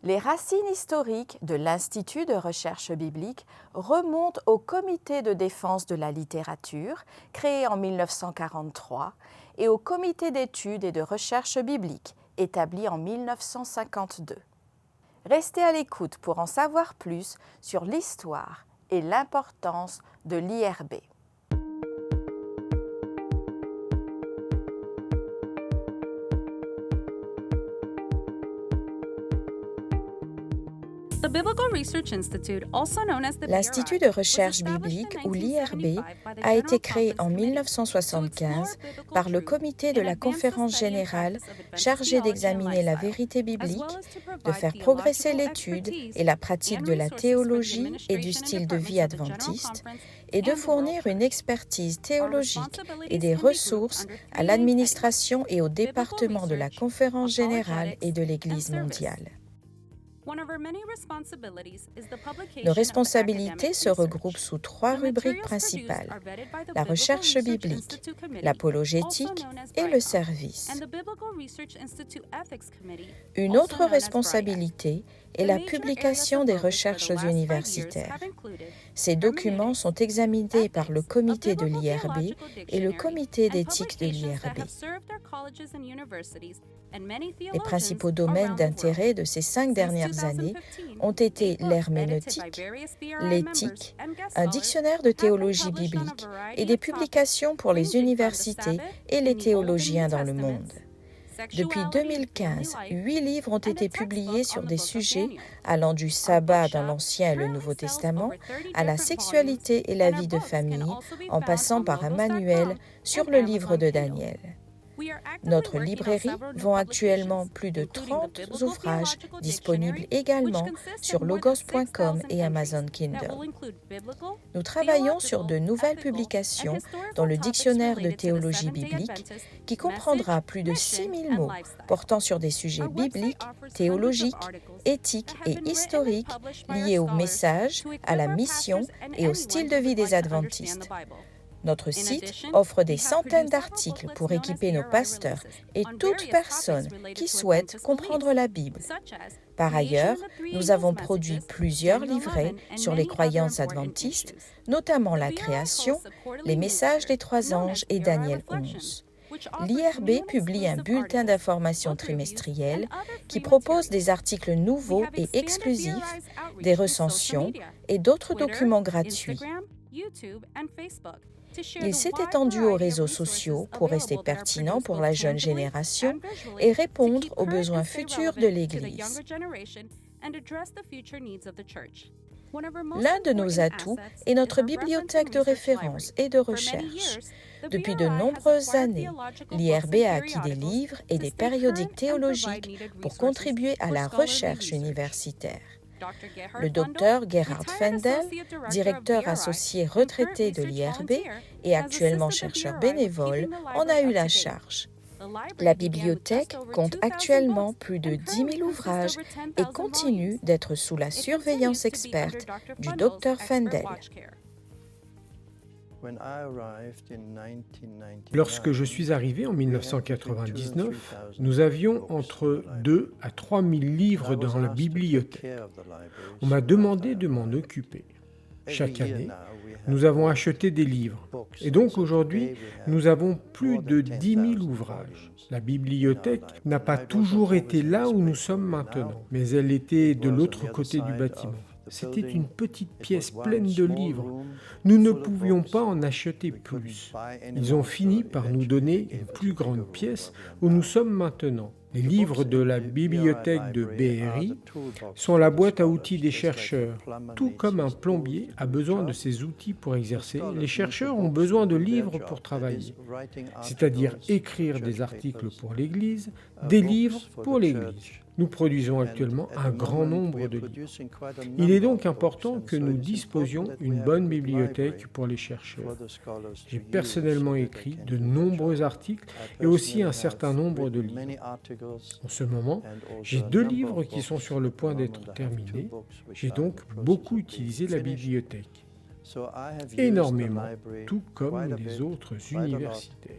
Les racines historiques de l'Institut de recherche biblique remontent au Comité de défense de la littérature, créé en 1943, et au Comité d'études et de recherche biblique, établi en 1952. Restez à l'écoute pour en savoir plus sur l'histoire et l'importance de l'IRB. L'Institut de recherche biblique, ou l'IRB, a été créé en 1975 par le Comité de la Conférence générale chargé d'examiner la vérité biblique, de faire progresser l'étude et la pratique de la théologie et du style de vie adventiste, et de fournir une expertise théologique et des ressources à l'administration et au département de la Conférence générale et de l'Église mondiale. Nos responsabilités se regroupent sous 3 rubriques principales: la recherche biblique, l'apologétique et le service. Une autre responsabilité est la publication des recherches universitaires. Ces documents sont examinés par le comité de l'IRB et le comité d'éthique de l'IRB. Les principaux domaines d'intérêt de ces 5 dernières années ont été l'herméneutique, l'éthique, un dictionnaire de théologie biblique et des publications pour les universités et les théologiens dans le monde. Depuis 2015, 8 livres ont été publiés sur des sujets allant du sabbat dans l'Ancien et le Nouveau Testament à la sexualité et la vie de famille, en passant par un manuel sur le livre de Daniel. Notre librairie vend actuellement plus de 30 ouvrages disponibles également sur logos.com et Amazon Kindle. Nous travaillons sur de nouvelles publications dans le dictionnaire de théologie biblique qui comprendra plus de 6000 mots portant sur des sujets bibliques, théologiques, éthiques et historiques liés au message, à la mission et au style de vie des adventistes. Notre site offre des centaines d'articles pour équiper nos pasteurs et toute personne qui souhaite comprendre la Bible. Par ailleurs, nous avons produit plusieurs livrets sur les croyances adventistes, notamment la création, les messages des 3 anges et Daniel 11. L'IRB publie un bulletin d'information trimestriel qui propose des articles nouveaux et exclusifs, des recensions et d'autres documents gratuits. Il s'est étendu aux réseaux sociaux pour rester pertinent pour la jeune génération et répondre aux besoins futurs de l'Église. L'un de nos atouts est notre bibliothèque de référence et de recherche. Depuis de nombreuses années, l'IRB a acquis des livres et des périodiques théologiques pour contribuer à la recherche universitaire. Le docteur Gerhard Fendel, directeur associé retraité de l'IRB et actuellement chercheur bénévole, en a eu la charge. La bibliothèque compte actuellement plus de 10 000 ouvrages et continue d'être sous la surveillance experte du docteur Fendel. Lorsque je suis arrivé en 1999, nous avions entre 2 à 3 000 livres dans la bibliothèque. On m'a demandé de m'en occuper. Chaque année, nous avons acheté des livres. Et donc aujourd'hui, nous avons plus de 10 000 ouvrages. La bibliothèque n'a pas toujours été là où nous sommes maintenant, mais elle était de l'autre côté du bâtiment. C'était une petite pièce pleine de livres. Nous ne pouvions pas en acheter plus. Ils ont fini par nous donner une plus grande pièce où nous sommes maintenant. Les livres de la bibliothèque de BRI sont la boîte à outils des chercheurs. Tout comme un plombier a besoin de ces outils pour exercer, les chercheurs ont besoin de livres pour travailler, c'est-à-dire écrire des articles pour l'Église, des livres pour l'Église. Nous produisons actuellement un grand nombre de livres. Il est donc important que nous disposions d'une bonne bibliothèque pour les chercheurs. J'ai personnellement écrit de nombreux articles et aussi un certain nombre de livres. En ce moment, j'ai 2 livres qui sont sur le point d'être terminés. J'ai donc beaucoup utilisé la bibliothèque. Énormément, tout comme les autres universitaires.